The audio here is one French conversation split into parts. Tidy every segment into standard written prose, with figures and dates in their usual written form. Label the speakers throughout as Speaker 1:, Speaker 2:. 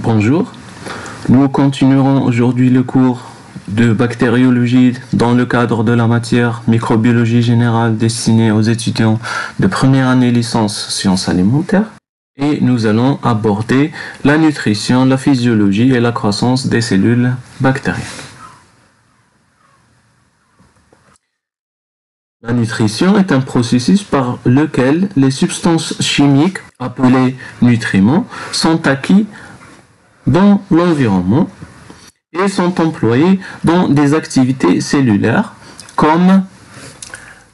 Speaker 1: Bonjour, nous continuerons aujourd'hui le cours de bactériologie dans le cadre de la matière microbiologie générale destinée aux étudiants de première année licence sciences alimentaires. Et nous allons aborder la nutrition, la physiologie et la croissance des cellules bactériennes. La nutrition est un processus par lequel les substances chimiques appelées nutriments sont acquis dans l'environnement et sont employés dans des activités cellulaires comme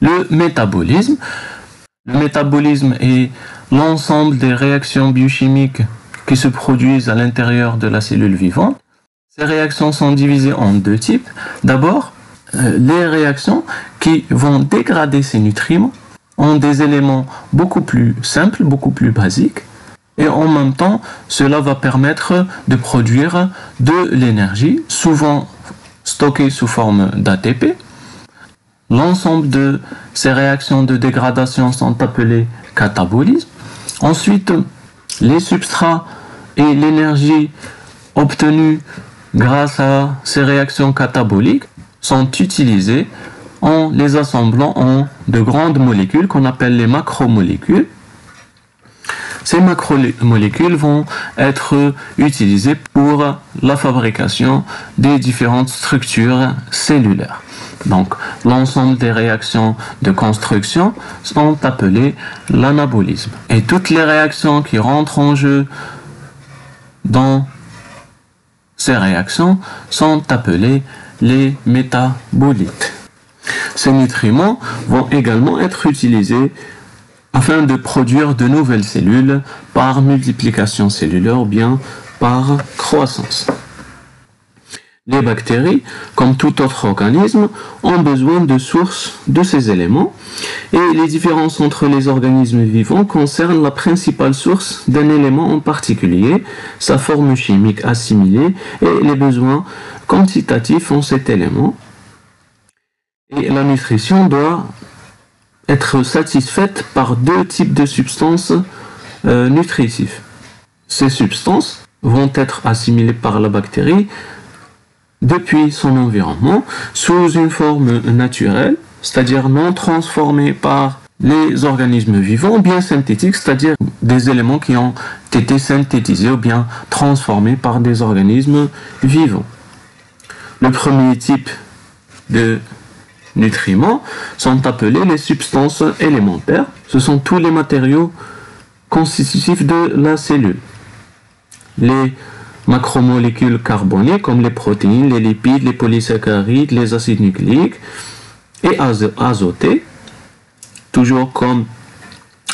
Speaker 1: le métabolisme. Le métabolisme est l'ensemble des réactions biochimiques qui se produisent à l'intérieur de la cellule vivante. Ces réactions sont divisées en deux types. D'abord, les réactions qui vont dégrader ces nutriments ont des éléments beaucoup plus simples, beaucoup plus basiques, et en même temps, cela va permettre de produire de l'énergie, souvent stockée sous forme d'ATP. L'ensemble de ces réactions de dégradation sont appelées catabolisme. Ensuite, les substrats et l'énergie obtenue grâce à ces réactions cataboliques sont utilisés en les assemblant en de grandes molécules qu'on appelle les macromolécules. Ces macromolécules vont être utilisées pour la fabrication des différentes structures cellulaires. Donc, l'ensemble des réactions de construction sont appelées l'anabolisme. Et toutes les réactions qui rentrent en jeu dans ces réactions sont appelées les métabolites. Ces nutriments vont également être utilisés afin de produire de nouvelles cellules par multiplication cellulaire ou bien par croissance. Les bactéries, comme tout autre organisme, ont besoin de sources de ces éléments et les différences entre les organismes vivants concernent la principale source d'un élément en particulier, sa forme chimique assimilée et les besoins quantitatifs en cet élément. Et la nutrition doit être satisfaite par deux types de substances nutritives. Ces substances vont être assimilées par la bactérie depuis son environnement sous une forme naturelle, c'est-à-dire non transformée par les organismes vivants, ou bien synthétiques, c'est-à-dire des éléments qui ont été synthétisés ou bien transformés par des organismes vivants. Le premier type de nutriments sont appelés les substances élémentaires. Ce sont tous les matériaux constitutifs de la cellule. Les macromolécules carbonées comme les protéines, les lipides, les polysaccharides, les acides nucléiques et azotés, toujours comme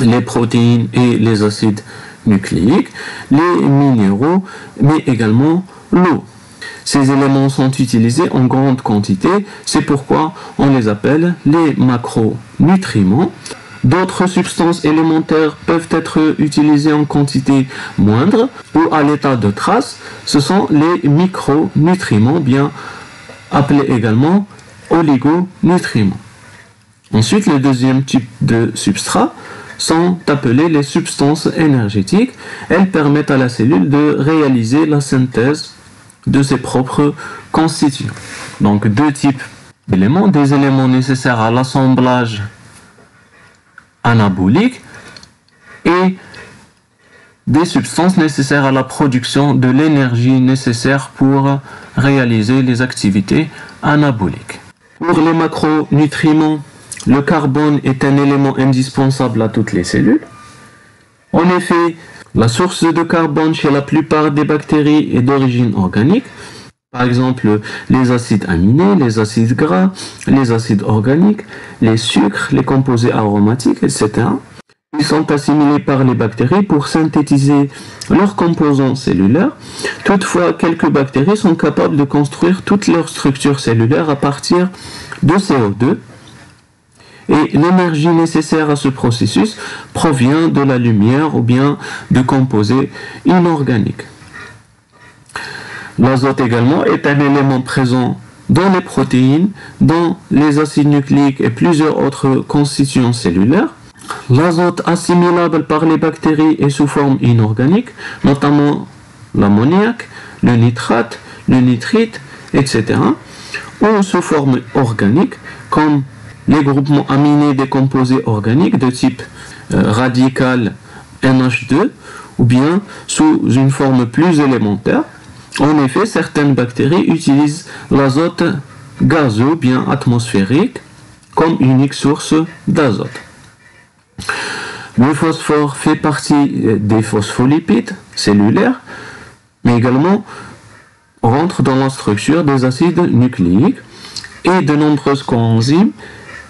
Speaker 1: les protéines et les acides nucléiques, les minéraux, mais également l'eau. Ces éléments sont utilisés en grande quantité, c'est pourquoi on les appelle les macronutriments. D'autres substances élémentaires peuvent être utilisées en quantité moindre ou à l'état de trace. Ce sont les micronutriments, bien appelés également oligonutriments. Ensuite, le deuxième type de substrats sont appelés les substances énergétiques. Elles permettent à la cellule de réaliser la synthèse de ses propres constituants. Donc, deux types d'éléments, des éléments nécessaires à l'assemblage anabolique et des substances nécessaires à la production de l'énergie nécessaire pour réaliser les activités anaboliques. Pour les macronutriments, le carbone est un élément indispensable à toutes les cellules. En effet, la source de carbone chez la plupart des bactéries est d'origine organique. Par exemple, les acides aminés, les acides gras, les acides organiques, les sucres, les composés aromatiques, etc. Ils sont assimilés par les bactéries pour synthétiser leurs composants cellulaires. Toutefois, quelques bactéries sont capables de construire toutes leurs structures cellulaires à partir de CO2. Et l'énergie nécessaire à ce processus provient de la lumière ou bien de composés inorganiques. L'azote également est un élément présent dans les protéines, dans les acides nucléiques et plusieurs autres constituants cellulaires. L'azote assimilable par les bactéries est sous forme inorganique, notamment l'ammoniac, le nitrate, le nitrite, etc. ou sous forme organique, comme les groupements aminés des composés organiques de type radical NH2, ou bien sous une forme plus élémentaire. En effet, certaines bactéries utilisent l'azote gazeux, bien atmosphérique, comme unique source d'azote. Le phosphore fait partie des phospholipides cellulaires, mais également rentre dans la structure des acides nucléiques et de nombreuses coenzymes,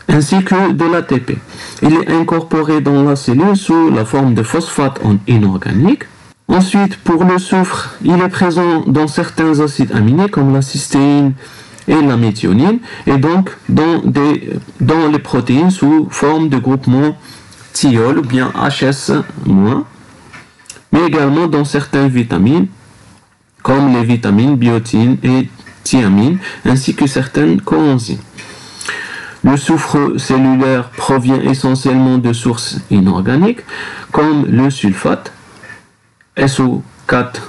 Speaker 1: ainsi que de l'ATP. Il est incorporé dans la cellule sous la forme de phosphate inorganique. Ensuite, pour le soufre, il est présent dans certains acides aminés comme la cystéine et la méthionine, et donc dans les protéines sous forme de groupement thiol ou bien HS-, mais également dans certaines vitamines comme les vitamines biotine et thiamine, ainsi que certaines coenzymes. Le soufre cellulaire provient essentiellement de sources inorganiques comme le sulfate, SO4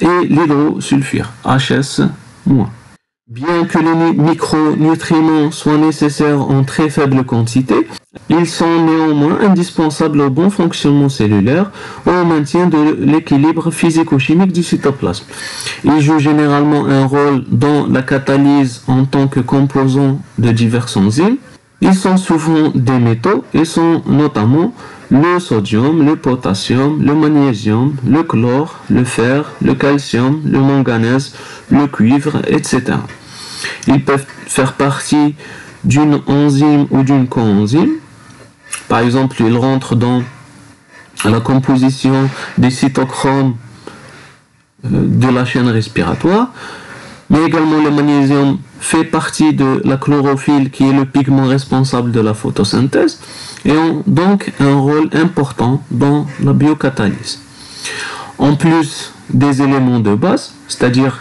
Speaker 1: et l'hydrosulfure, HS-. Bien que les micronutriments soient nécessaires en très faible quantité, ils sont néanmoins indispensables au bon fonctionnement cellulaire, au maintien de l'équilibre physico-chimique du cytoplasme. Ils jouent généralement un rôle dans la catalyse en tant que composants de divers enzymes. Ils sont souvent des métaux et sont notamment le sodium, le potassium, le magnésium, le chlore, le fer, le calcium, le manganèse, le cuivre, etc. Ils peuvent faire partie d'une enzyme ou d'une coenzyme. Par exemple, ils rentrent dans la composition des cytochromes de la chaîne respiratoire, mais également le magnésium fait partie de la chlorophylle qui est le pigment responsable de la photosynthèse et ont donc un rôle important dans la biocatalyse. En plus des éléments de base, c'est-à-dire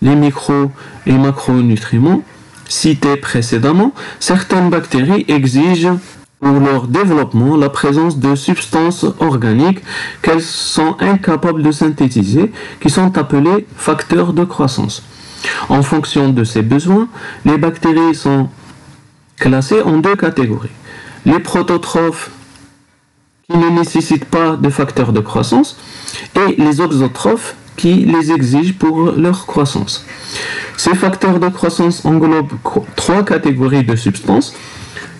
Speaker 1: les micro- et macronutriments cités précédemment, certaines bactéries exigent pour leur développement la présence de substances organiques qu'elles sont incapables de synthétiser, qui sont appelées facteurs de croissance. En fonction de ces besoins, les bactéries sont classées en deux catégories. Les prototrophes qui ne nécessitent pas de facteurs de croissance et les auxotrophes qui les exigent pour leur croissance. Ces facteurs de croissance englobent trois catégories de substances: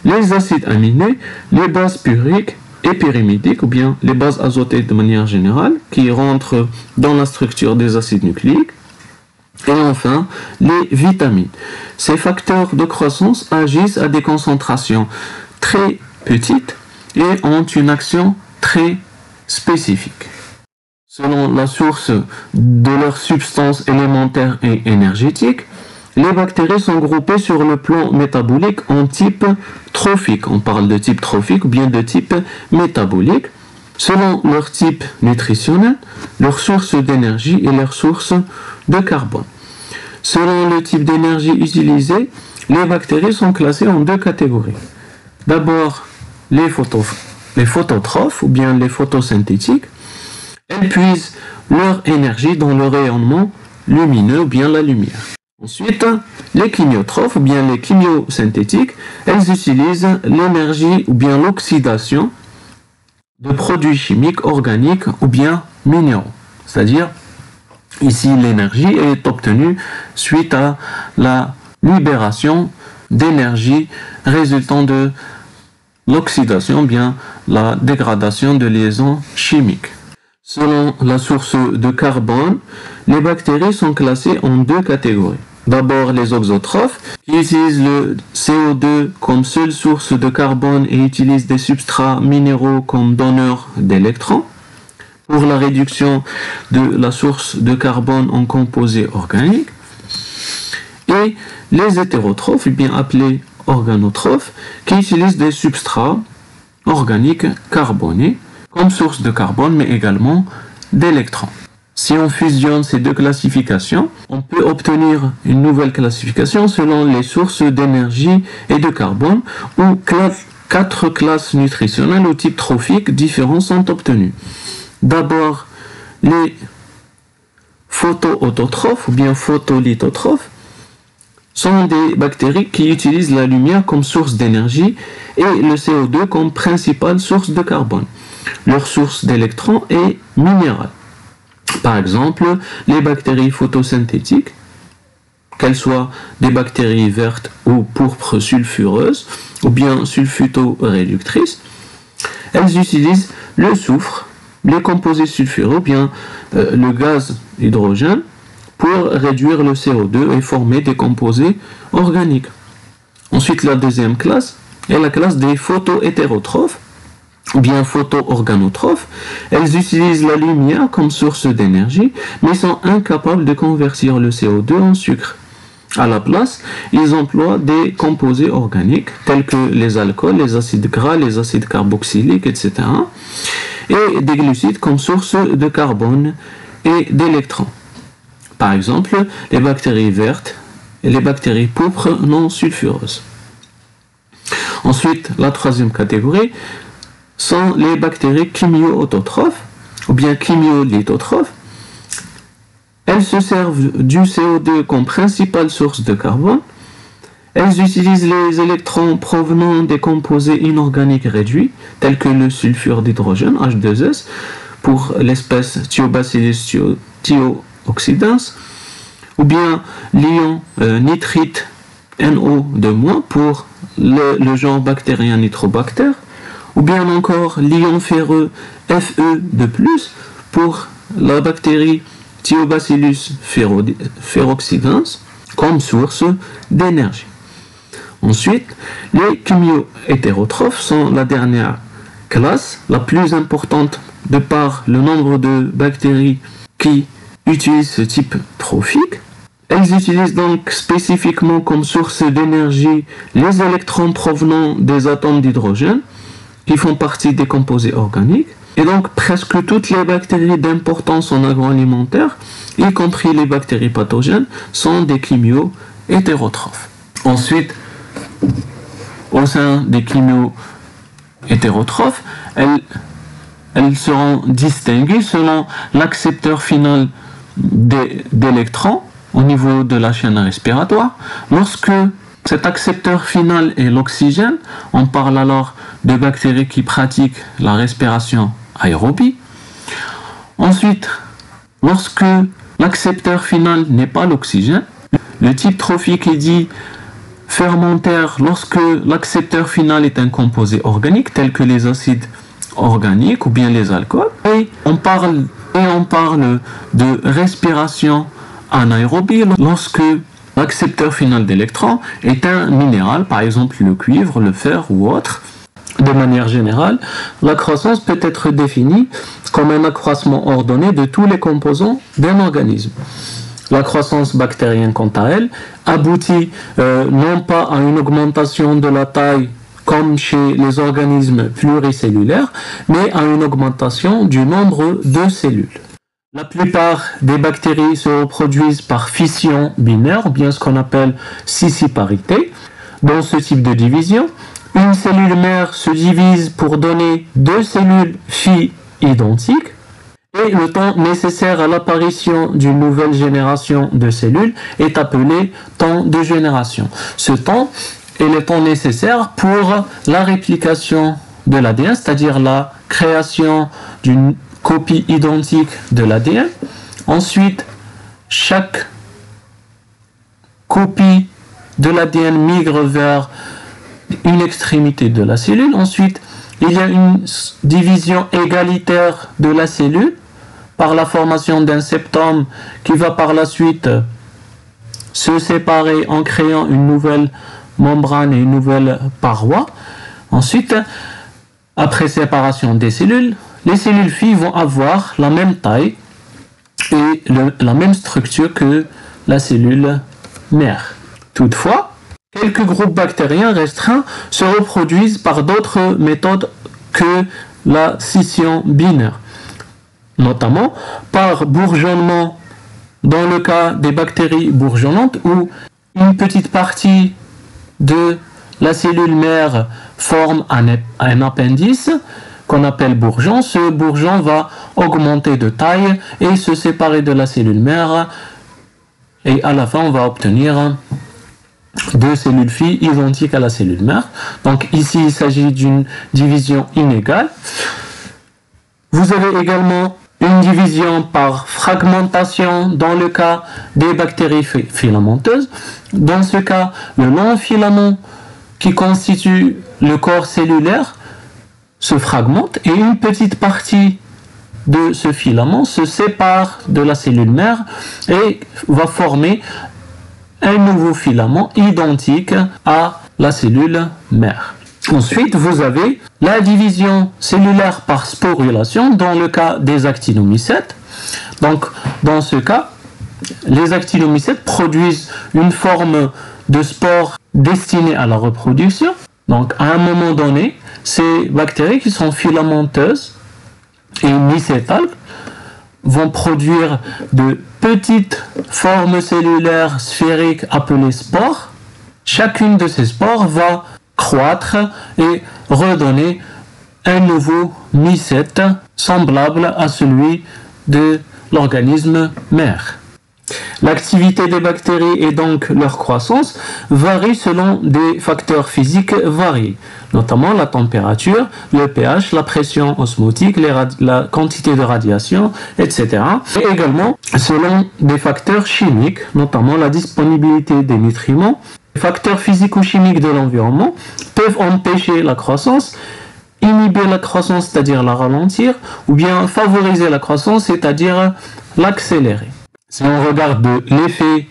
Speaker 1: les acides aminés, les bases puriques et pyrimidiques, ou bien les bases azotées de manière générale, qui rentrent dans la structure des acides nucléiques, et enfin les vitamines. Ces facteurs de croissance agissent à des concentrations très petites et ont une action très spécifique. Selon la source de leurs substances élémentaires et énergétiques, les bactéries sont groupées sur le plan métabolique en type trophique. On parle de type trophique ou bien de type métabolique, selon leur type nutritionnel, leur source d'énergie et leur source de carbone. Selon le type d'énergie utilisé, les bactéries sont classées en deux catégories. D'abord, les phototrophes ou bien les photosynthétiques. Elles puisent leur énergie dans le rayonnement lumineux ou bien la lumière. Ensuite, les chimiotrophes ou bien les chimiosynthétiques, elles utilisent l'énergie ou bien l'oxydation de produits chimiques organiques ou bien minéraux. C'est-à-dire, ici, l'énergie est obtenue suite à la libération d'énergie résultant de l'oxydation, bien la dégradation de liaisons chimiques. Selon la source de carbone, les bactéries sont classées en deux catégories. D'abord, les auxotrophes, qui utilisent le CO2 comme seule source de carbone et utilisent des substrats minéraux comme donneurs d'électrons pour la réduction de la source de carbone en composés organiques. Et les hétérotrophes, bien appelés organotrophes, qui utilisent des substrats organiques carbonés comme source de carbone, mais également d'électrons. Si on fusionne ces deux classifications, on peut obtenir une nouvelle classification selon les sources d'énergie et de carbone, où quatre classes nutritionnelles au type trophique différents sont obtenues. D'abord, les photoautotrophes ou bien photolithotrophes sont des bactéries qui utilisent la lumière comme source d'énergie et le CO2 comme principale source de carbone. Leur source d'électrons est minérale. Par exemple, les bactéries photosynthétiques, qu'elles soient des bactéries vertes ou pourpres sulfureuses ou bien sulfuto-réductrices, elles utilisent le soufre, les composés sulfureux ou bien le gaz hydrogène pour réduire le CO2 et former des composés organiques. Ensuite, la deuxième classe est la classe des photohétérotrophes ou bien photoorganotrophes. Elles utilisent la lumière comme source d'énergie, mais sont incapables de convertir le CO2 en sucre. À la place, ils emploient des composés organiques tels que les alcools, les acides gras, les acides carboxyliques, etc. et des glucides comme source de carbone et d'électrons. Par exemple, les bactéries vertes et les bactéries pourpres non sulfureuses. Ensuite, la troisième catégorie sont les bactéries chimio-autotrophes ou bien chimiolithotrophes. Elles se servent du CO2 comme principale source de carbone. Elles utilisent les électrons provenant des composés inorganiques réduits, tels que le sulfure d'hydrogène, H2S, pour l'espèce Thiobacillus thioxidans, ou bien l'ion nitrite NO2- pour le genre bactérien Nitrobacter, ou bien encore l'ion ferreux Fe2+, pour la bactérie Thiobacillus ferroxidans, comme source d'énergie. Ensuite, les chimiohétérotrophes sont la dernière classe, la plus importante de par le nombre de bactéries qui utilisent ce type trophique. Elles utilisent donc spécifiquement comme source d'énergie les électrons provenant des atomes d'hydrogène qui font partie des composés organiques. Et donc presque toutes les bactéries d'importance en agroalimentaire, y compris les bactéries pathogènes, sont des chimiohétérotrophes. Ensuite, au sein des chimiohétérotrophes, elles seront distinguées selon l'accepteur final d'électrons au niveau de la chaîne respiratoire. Lorsque cet accepteur final est l'oxygène, on parle alors de bactéries qui pratiquent la respiration aérobie. Ensuite, lorsque l'accepteur final n'est pas l'oxygène, le type trophique est dit fermentaire lorsque l'accepteur final est un composé organique tel que les acides organiques ou bien les alcools. Et on parle de respiration anaérobie lorsque l'accepteur final d'électrons est un minéral, par exemple le cuivre, le fer ou autre. De manière générale, la croissance peut être définie comme un accroissement ordonné de tous les composants d'un organisme. La croissance bactérienne, quant à elle, aboutit non pas à une augmentation de la taille comme chez les organismes pluricellulaires, mais à une augmentation du nombre de cellules. La plupart des bactéries se reproduisent par fission binaire, ou bien ce qu'on appelle scissiparité. Dans ce type de division, une cellule mère se divise pour donner deux cellules filles identiques, et le temps nécessaire à l'apparition d'une nouvelle génération de cellules est appelé temps de génération. Ce temps est le temps nécessaire pour la réplication de l'ADN, c'est-à-dire la création d'une copie identique de l'ADN. Ensuite, chaque copie de l'ADN migre vers une extrémité de la cellule. Ensuite, il y a une division égalitaire de la cellule par la formation d'un septome qui va par la suite se séparer en créant une nouvelle membrane et une nouvelle paroi. Ensuite, après séparation des cellules, les cellules filles vont avoir la même taille et la même structure que la cellule mère. Toutefois, quelques groupes bactériens restreints se reproduisent par d'autres méthodes que la scission binaire, notamment par bourgeonnement dans le cas des bactéries bourgeonnantes où une petite partie de la cellule mère forme un appendice, qu'on appelle bourgeon. Ce bourgeon va augmenter de taille et se séparer de la cellule mère. Et à la fin, on va obtenir deux cellules filles identiques à la cellule mère. Donc ici, il s'agit d'une division inégale. Vous avez également une division par fragmentation dans le cas des bactéries filamenteuses. Dans ce cas, le long filament qui constitue le corps cellulaire se fragmente et une petite partie de ce filament se sépare de la cellule mère et va former un nouveau filament identique à la cellule mère. Ensuite, vous avez la division cellulaire par sporulation dans le cas des actinomycètes. Donc, dans ce cas, les actinomycètes produisent une forme de spore destinée à la reproduction. Donc, à un moment donné, ces bactéries qui sont filamenteuses et mycétales vont produire de petites formes cellulaires sphériques appelées spores. Chacune de ces spores va croître et redonner un nouveau mycète semblable à celui de l'organisme mère. L'activité des bactéries et donc leur croissance varie selon des facteurs physiques variés, notamment la température, le pH, la pression osmotique, la quantité de radiation, etc. Et également selon des facteurs chimiques, notamment la disponibilité des nutriments. Les facteurs physico-chimiques de l'environnement peuvent empêcher la croissance, inhiber la croissance, c'est-à-dire la ralentir, ou bien favoriser la croissance, c'est-à-dire l'accélérer. Si on regarde l'effet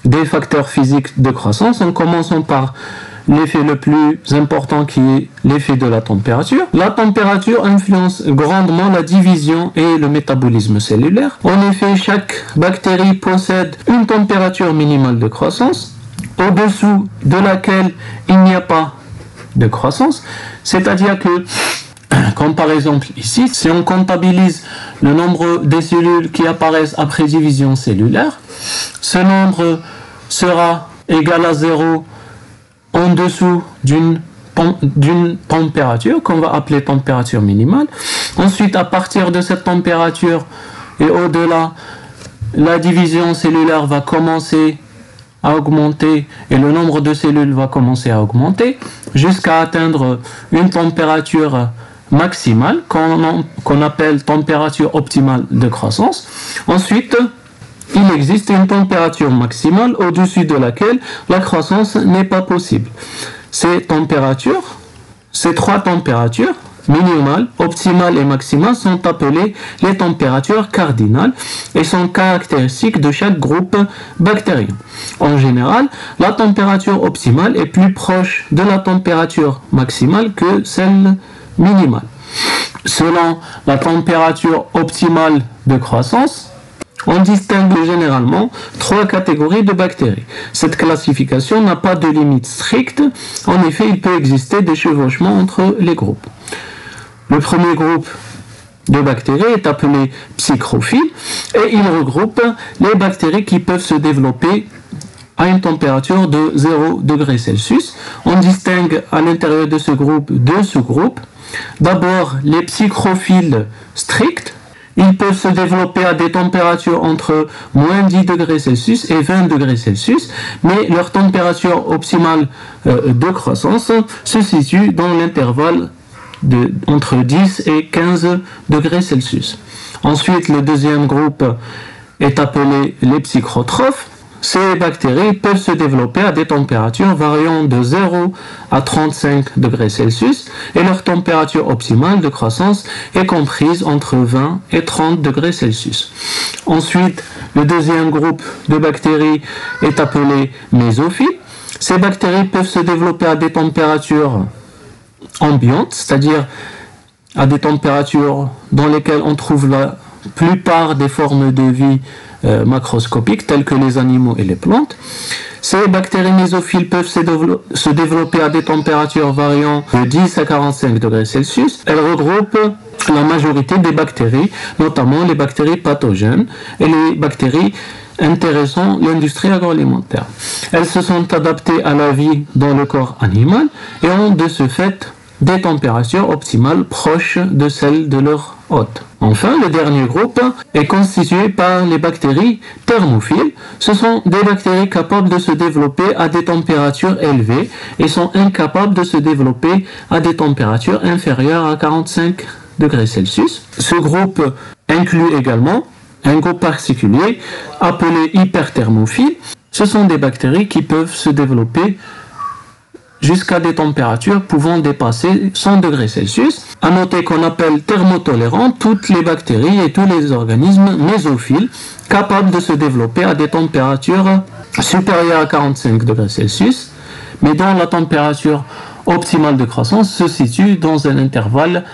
Speaker 1: des facteurs physiques de croissance, en commençant par l'effet le plus important qui est l'effet de la température. La température influence grandement la division et le métabolisme cellulaire. En effet, chaque bactérie possède une température minimale de croissance, au-dessous de laquelle il n'y a pas de croissance, c'est-à-dire que, comme par exemple ici, si on comptabilise le nombre des cellules qui apparaissent après division cellulaire, ce nombre sera égal à 0 en dessous d'une température qu'on va appeler température minimale. Ensuite, à partir de cette température et au-delà, la division cellulaire va commencer à augmenter et le nombre de cellules va commencer à augmenter jusqu'à atteindre une température maximale qu'on appelle température optimale de croissance. Ensuite, il existe une température maximale au-dessus de laquelle la croissance n'est pas possible. Ces trois températures, minimale, optimale et maximale, sont appelées les températures cardinales et sont caractéristiques de chaque groupe bactérien. En général, la température optimale est plus proche de la température maximale que celle minimale. Selon la température optimale de croissance, on distingue généralement trois catégories de bactéries. Cette classification n'a pas de limite stricte. En effet, il peut exister des chevauchements entre les groupes. Le premier groupe de bactéries est appelé psychrophiles et il regroupe les bactéries qui peuvent se développer à une température de 0 degré Celsius. On distingue à l'intérieur de ce groupe deux sous-groupes. D'abord, les psychrophiles stricts. Ils peuvent se développer à des températures entre moins 10 degrés Celsius et 20 degrés Celsius, mais leur température optimale de croissance se situe dans l'intervalle entre 10 et 15 degrés Celsius. Ensuite, le deuxième groupe est appelé les psychotrophes. Ces bactéries peuvent se développer à des températures variant de 0 à 35 degrés Celsius et leur température optimale de croissance est comprise entre 20 et 30 degrés Celsius. Ensuite, le deuxième groupe de bactéries est appelé mésophiles. Ces bactéries peuvent se développer à des températures ambiantes, c'est-à-dire à des températures dans lesquelles on trouve la plupart des formes de vie macroscopiques telles que les animaux et les plantes. Ces bactéries mésophiles peuvent se développer à des températures variant de 10 à 45 degrés Celsius. Elles regroupent la majorité des bactéries, notamment les bactéries pathogènes et les bactéries intéressant l'industrie agroalimentaire. Elles se sont adaptées à la vie dans le corps animal et ont de ce fait des températures optimales proches de celles de leur hôte. Enfin, le dernier groupe est constitué par les bactéries thermophiles. Ce sont des bactéries capables de se développer à des températures élevées et sont incapables de se développer à des températures inférieures à 45 degrés Celsius. Ce groupe inclut également un groupe particulier appelé hyperthermophiles. Ce sont des bactéries qui peuvent se développer jusqu'à des températures pouvant dépasser 100 degrés Celsius. À noter qu'on appelle thermotolérants toutes les bactéries et tous les organismes mésophiles capables de se développer à des températures supérieures à 45 degrés Celsius, mais dont la température optimale de croissance se situe dans un intervalle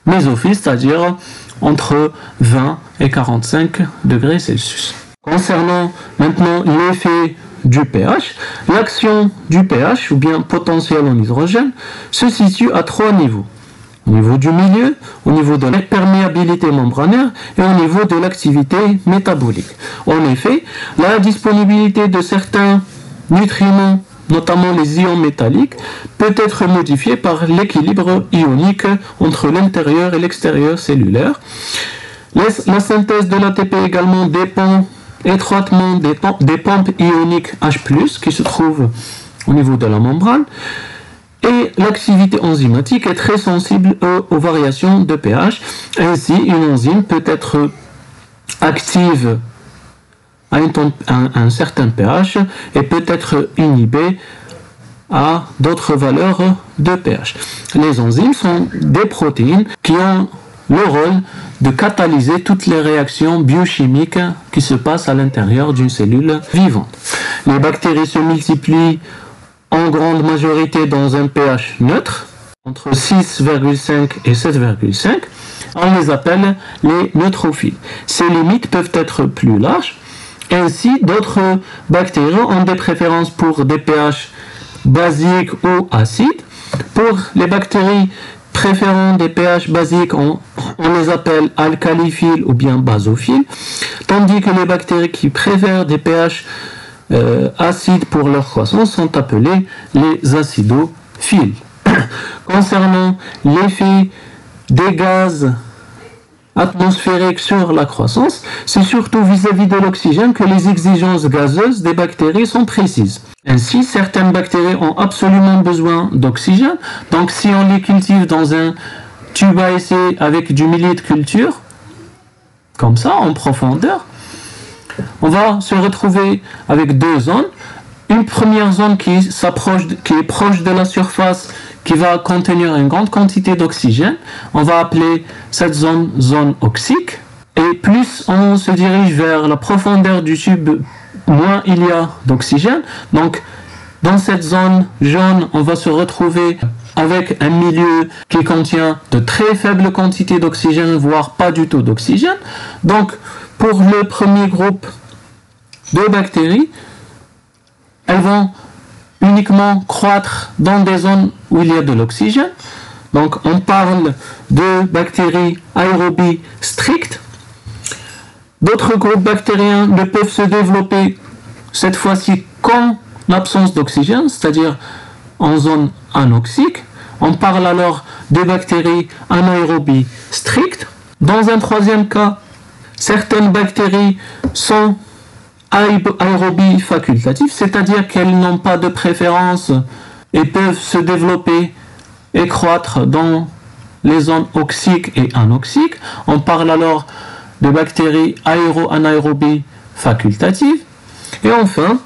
Speaker 1: mésophile, c'est-à-dire entre 20 et 45 degrés Celsius. Concernant maintenant l'effet du pH, l'action du pH, ou bien potentiel en hydrogène, se situe à 3 niveaux. Au niveau du milieu, au niveau de la perméabilité membranaire et au niveau de l'activité métabolique. En effet, la disponibilité de certains nutriments, notamment les ions métalliques, peut être modifiée par l'équilibre ionique entre l'intérieur et l'extérieur cellulaire. La synthèse de l'ATP également dépend étroitement des pompes ioniques H+, qui se trouvent au niveau de la membrane, et l'activité enzymatique est très sensible aux variations de pH. Ainsi, une enzyme peut être active à un certain pH et peut être inhibée à d'autres valeurs de pH. Les enzymes sont des protéines qui ont le rôle de catalyser toutes les réactions biochimiques qui se passent à l'intérieur d'une cellule vivante. Les bactéries se multiplient en grande majorité dans un pH neutre, entre 6,5 et 7,5. On les appelle les neutrophiles. Ces limites peuvent être plus larges. Ainsi, d'autres bactéries ont des préférences pour des pH basiques ou acides. Pour les bactéries préférant des pH basiques, on les appelle alcaliphiles ou bien basophiles, tandis que les bactéries qui préfèrent des pH acides pour leur croissance sont appelées les acidophiles. Concernant l'effet des gaz atmosphériques sur la croissance, c'est surtout vis-à-vis de l'oxygène que les exigences gazeuses des bactéries sont précises. Ainsi, certaines bactéries ont absolument besoin d'oxygène. Donc, si on les cultive dans un tube à essai avec du millier de culture, comme ça, en profondeur, on va se retrouver avec deux zones. Une première zone qui est proche de la surface, qui va contenir une grande quantité d'oxygène. On va appeler cette zone oxique. Et plus on se dirige vers la profondeur du tube, moins il y a d'oxygène. Donc, dans cette zone jaune, on va se retrouver avec un milieu qui contient de très faibles quantités d'oxygène, voire pas du tout d'oxygène. Donc, pour le premier groupe de bactéries, elles vont uniquement croître dans des zones où il y a de l'oxygène. Donc, on parle de bactéries aérobies strictes. D'autres groupes bactériens ne peuvent se développer cette fois-ci qu'en absence d'oxygène, c'est-à-dire en zone anoxique. On parle alors de bactéries anaérobies strictes. Dans un troisième cas, certaines bactéries sont aérobies facultatives, c'est-à-dire qu'elles n'ont pas de préférence et peuvent se développer et croître dans les zones oxiques et anoxiques. On parle alors de bactéries aéro-anaérobies facultatives. Et enfin,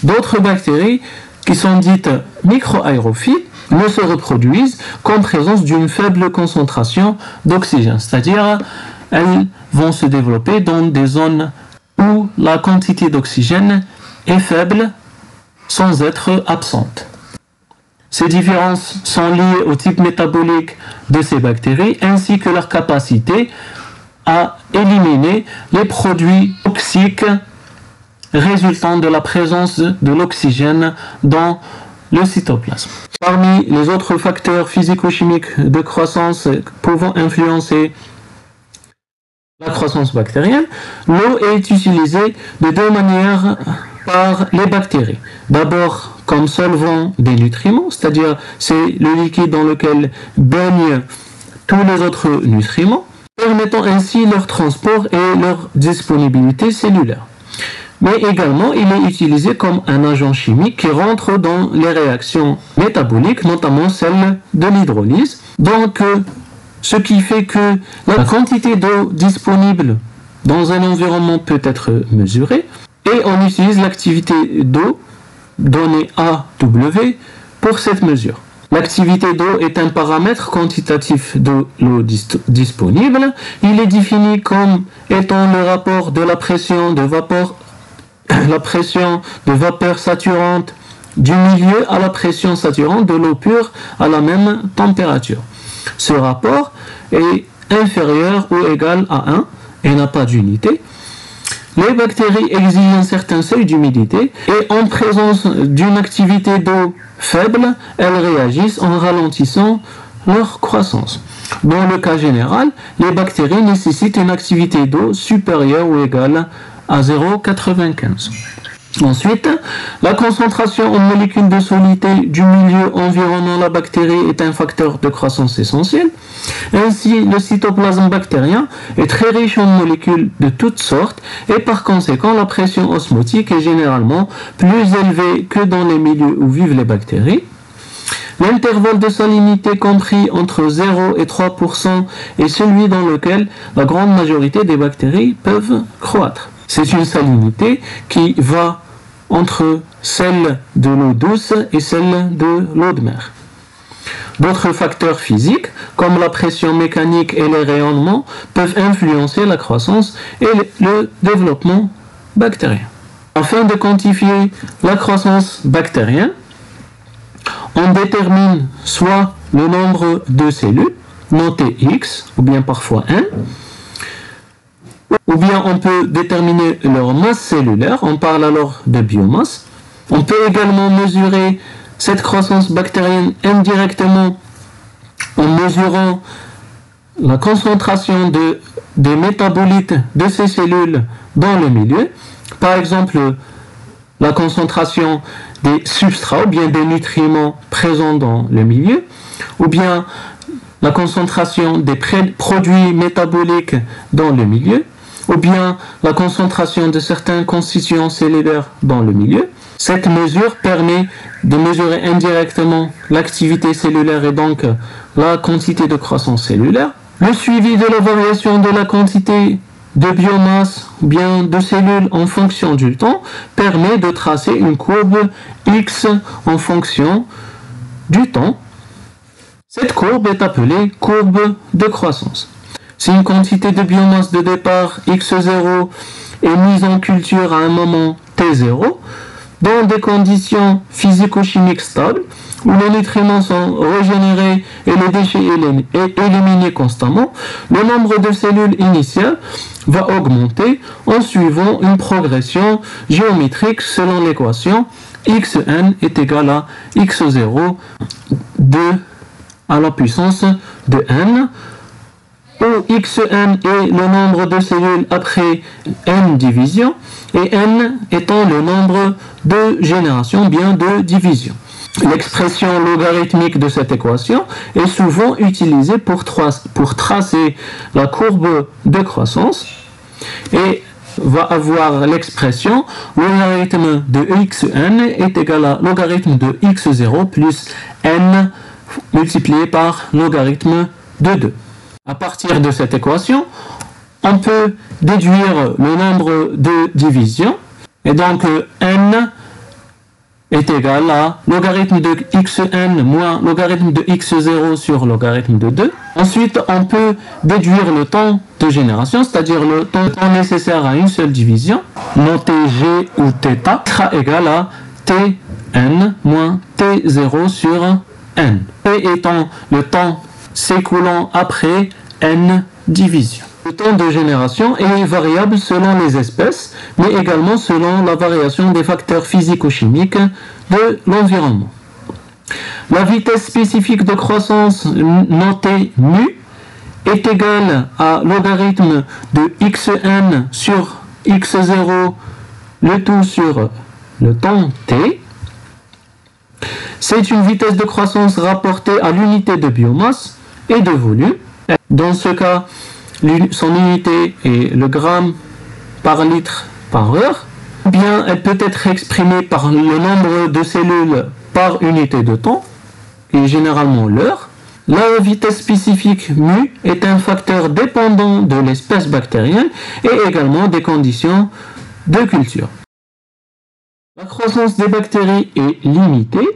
Speaker 1: d'autres bactéries qui sont dites microaérophiles ne se reproduisent qu'en présence d'une faible concentration d'oxygène, c'est-à-dire elles vont se développer dans des zones où la quantité d'oxygène est faible sans être absente. Ces différences sont liées au type métabolique de ces bactéries ainsi que leur capacité à éliminer les produits toxiques résultant de la présence de l'oxygène dans le cytoplasme. Parmi les autres facteurs physico-chimiques de croissance pouvant influencer la croissance bactérienne, l'eau est utilisée de deux manières par les bactéries. D'abord comme solvant des nutriments, c'est-à-dire c'est le liquide dans lequel baignent tous les autres nutriments, permettant ainsi leur transport et leur disponibilité cellulaire. Mais également, il est utilisé comme un agent chimique qui rentre dans les réactions métaboliques, notamment celle de l'hydrolyse. Donc, ce qui fait que la quantité d'eau disponible dans un environnement peut être mesurée et on utilise l'activité d'eau donnée AW pour cette mesure. L'activité d'eau est un paramètre quantitatif de l'eau disponible. Il est défini comme étant le rapport de la pression de vapeur saturante du milieu à la pression saturante de l'eau pure à la même température. Ce rapport est inférieur ou égal à 1 et n'a pas d'unité. Les bactéries exigent un certain seuil d'humidité et en présence d'une activité d'eau faible, elles réagissent en ralentissant leur croissance. Dans le cas général, les bactéries nécessitent une activité d'eau supérieure ou égale à 0,95. Ensuite, la concentration en molécules de solidité du milieu environnant la bactérie est un facteur de croissance essentiel. Ainsi, le cytoplasme bactérien est très riche en molécules de toutes sortes et par conséquent, la pression osmotique est généralement plus élevée que dans les milieux où vivent les bactéries. L'intervalle de salinité compris entre 0 et 3% est celui dans lequel la grande majorité des bactéries peuvent croître. C'est une salinité qui va entre celle de l'eau douce et celle de l'eau de mer. D'autres facteurs physiques, comme la pression mécanique et les rayonnements, peuvent influencer la croissance et le développement bactérien. Afin de quantifier la croissance bactérienne, on détermine soit le nombre de cellules, noté X, ou bien parfois N, ou bien on peut déterminer leur masse cellulaire, on parle alors de biomasse. On peut également mesurer cette croissance bactérienne indirectement en mesurant la concentration des métabolites de ces cellules dans le milieu. Par exemple, la concentration des substrats ou bien des nutriments présents dans le milieu, ou bien la concentration des produits métaboliques dans le milieu, ou bien la concentration de certains constituants cellulaires dans le milieu. Cette mesure permet de mesurer indirectement l'activité cellulaire et donc la quantité de croissance cellulaire. Le suivi de la variation de la quantité de biomasse ou bien de cellules en fonction du temps permet de tracer une courbe X en fonction du temps. Cette courbe est appelée courbe de croissance. Si une quantité de biomasse de départ X0 est mise en culture à un moment T0, dans des conditions physico-chimiques stables, où les nutriments sont régénérés et les déchets éliminés constamment, le nombre de cellules initiales va augmenter en suivant une progression géométrique selon l'équation xn est égal à x0 à la puissance de n, où xn est le nombre de cellules après n divisions et n étant le nombre de générations, bien de divisions. L'expression logarithmique de cette équation est souvent utilisée pour tracer la courbe de croissance et va avoir l'expression logarithme de xn est égal à logarithme de x0 plus n multiplié par logarithme de 2. À partir de cette équation, on peut déduire le nombre de divisions et donc n est égal à logarithme de xn moins logarithme de x0 sur logarithme de 2. Ensuite, on peut déduire le temps de génération, c'est-à-dire le temps nécessaire à une seule division, noté g ou θ, sera égal à tn moins t0 sur n. P étant le temps s'écoulant après n divisions. Le temps de génération est variable selon les espèces, mais également selon la variation des facteurs physico-chimiques de l'environnement. La vitesse spécifique de croissance notée mu est égale à logarithme de xn sur x0, le tout sur le temps t, c'est une vitesse de croissance rapportée à l'unité de biomasse et de volume. Dans ce cas, son unité est le gramme par litre par heure. Bien, elle peut être exprimée par le nombre de cellules par unité de temps, qui est généralement l'heure. La vitesse spécifique mu est un facteur dépendant de l'espèce bactérienne et également des conditions de culture. La croissance des bactéries est limitée.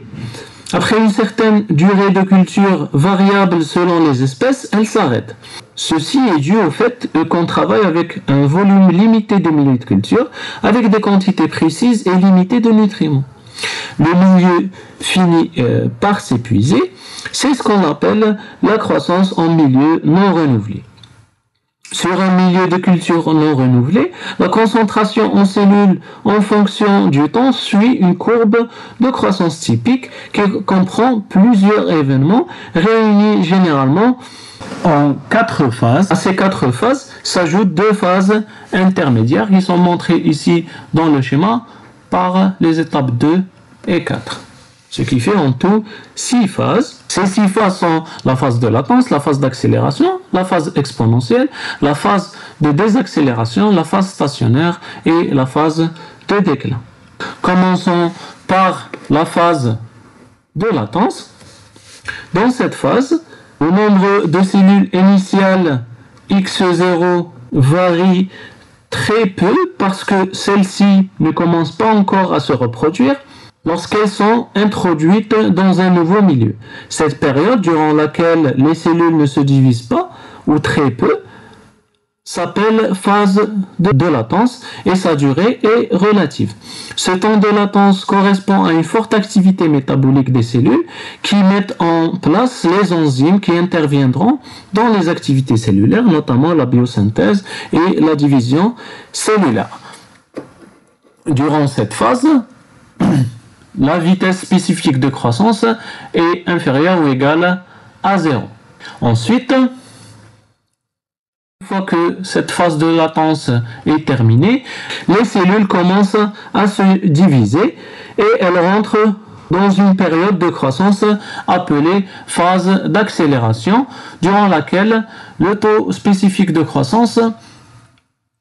Speaker 1: Après une certaine durée de culture variable selon les espèces, elle s'arrête. Ceci est dû au fait qu'on travaille avec un volume limité de milieux de culture, avec des quantités précises et limitées de nutriments. Le milieu finit par s'épuiser. C'est ce qu'on appelle la croissance en milieu non renouvelé. Sur un milieu de culture non renouvelé, la concentration en cellules en fonction du temps suit une courbe de croissance typique qui comprend plusieurs événements réunis généralement en 4 phases. À ces 4 phases s'ajoutent 2 phases intermédiaires qui sont montrées ici dans le schéma par les étapes 2 et 4. Ce qui fait en tout 6 phases. Ces 6 phases sont la phase de latence, la phase d'accélération, la phase exponentielle, la phase de désaccélération, la phase stationnaire et la phase de déclin. Commençons par la phase de latence. Dans cette phase, le nombre de cellules initiales X0 varie très peu parce que celles-ci ne commencent pas encore à se reproduire lorsqu'elles sont introduites dans un nouveau milieu. Cette période durant laquelle les cellules ne se divisent pas, ou très peu, s'appelle phase de latence et sa durée est relative. Ce temps de latence correspond à une forte activité métabolique des cellules qui mettent en place les enzymes qui interviendront dans les activités cellulaires, notamment la biosynthèse et la division cellulaire. Durant cette phase, la vitesse spécifique de croissance est inférieure ou égale à 0. Ensuite, une fois que cette phase de latence est terminée, les cellules commencent à se diviser et elles rentrent dans une période de croissance appelée phase d'accélération, durant laquelle le taux spécifique de croissance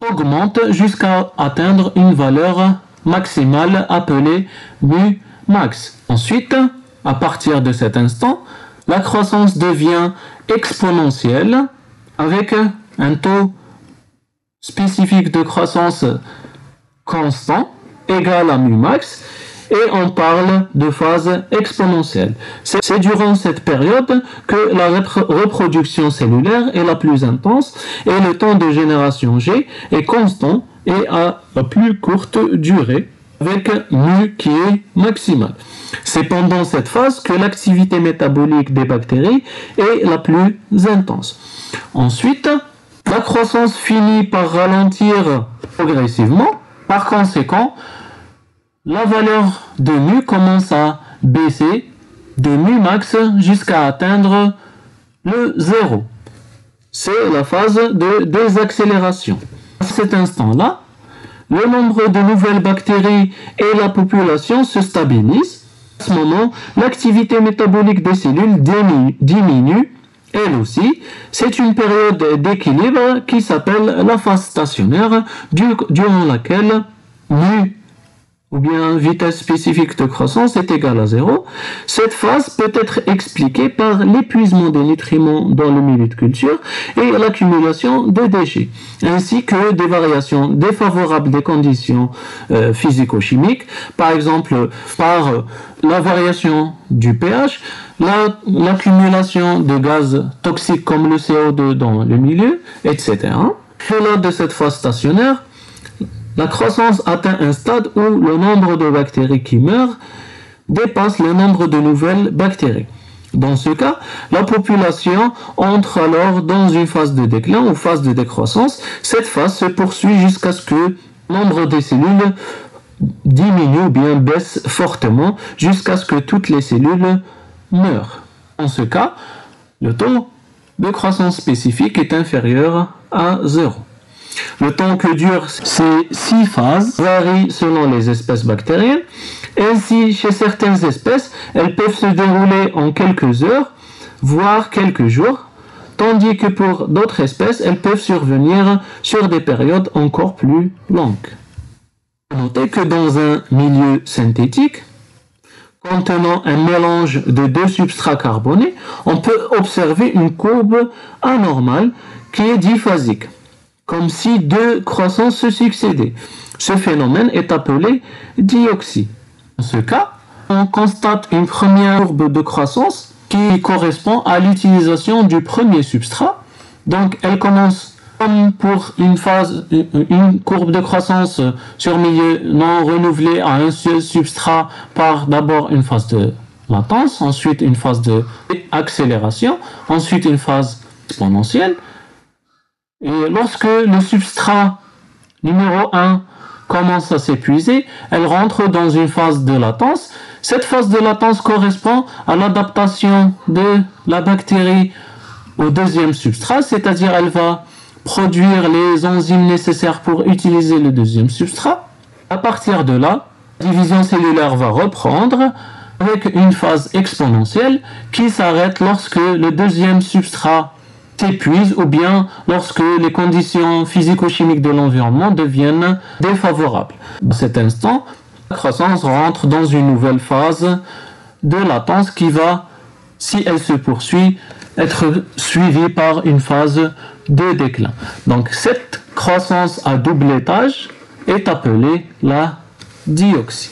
Speaker 1: augmente jusqu'à atteindre une valeur maximale appelée mu max. Ensuite, à partir de cet instant, la croissance devient exponentielle avec un taux spécifique de croissance constant égal à mu max et on parle de phase exponentielle. C'est durant cette période que la reproduction cellulaire est la plus intense et le temps de génération G est constant et à la plus courte durée, avec mu qui est maximal. C'est pendant cette phase que l'activité métabolique des bactéries est la plus intense. Ensuite, la croissance finit par ralentir progressivement. Par conséquent, la valeur de mu commence à baisser de mu max jusqu'à atteindre le 0. C'est la phase de désaccélération. À cet instant-là, le nombre de nouvelles bactéries et la population se stabilisent. À ce moment, l'activité métabolique des cellules diminue, elle aussi. C'est une période d'équilibre qui s'appelle la phase stationnaire, durant laquelle mu ou bien vitesse spécifique de croissance est égale à 0. Cette phase peut être expliquée par l'épuisement des nutriments dans le milieu de culture et l'accumulation de déchets, ainsi que des variations défavorables des conditions physico-chimiques, par exemple par la variation du pH, l'accumulation de gaz toxiques comme le CO2 dans le milieu, etc. Au-delà de cette phase stationnaire, la croissance atteint un stade où le nombre de bactéries qui meurent dépasse le nombre de nouvelles bactéries. Dans ce cas, la population entre alors dans une phase de déclin ou phase de décroissance. Cette phase se poursuit jusqu'à ce que le nombre des cellules diminue ou bien baisse fortement jusqu'à ce que toutes les cellules meurent. Dans ce cas, le taux de croissance spécifique est inférieur à 0. Le temps que durent ces 6 phases varie selon les espèces bactériennes. Ainsi, chez certaines espèces, elles peuvent se dérouler en quelques heures, voire quelques jours, tandis que pour d'autres espèces, elles peuvent survenir sur des périodes encore plus longues. Notez que dans un milieu synthétique, contenant un mélange de 2 substrats carbonés, on peut observer une courbe anormale qui est diphasique, comme si 2 croissances se succédaient. Ce phénomène est appelé dioxie. Dans ce cas, on constate une première courbe de croissance qui correspond à l'utilisation du premier substrat. Donc, elle commence comme pour une courbe de croissance sur milieu non renouvelé à un seul substrat par d'abord une phase de latence, ensuite une phase d'accélération, ensuite une phase exponentielle. Et lorsque le substrat numéro 1 commence à s'épuiser, elle rentre dans une phase de latence. Cette phase de latence correspond à l'adaptation de la bactérie au deuxième substrat, c'est-à-dire elle va produire les enzymes nécessaires pour utiliser le deuxième substrat. À partir de là, la division cellulaire va reprendre avec une phase exponentielle qui s'arrête lorsque le deuxième substrat s'épuise ou bien lorsque les conditions physico-chimiques de l'environnement deviennent défavorables. À cet instant, la croissance rentre dans une nouvelle phase de latence qui va, si elle se poursuit, être suivie par une phase de déclin. Donc cette croissance à double étage est appelée la dioxie.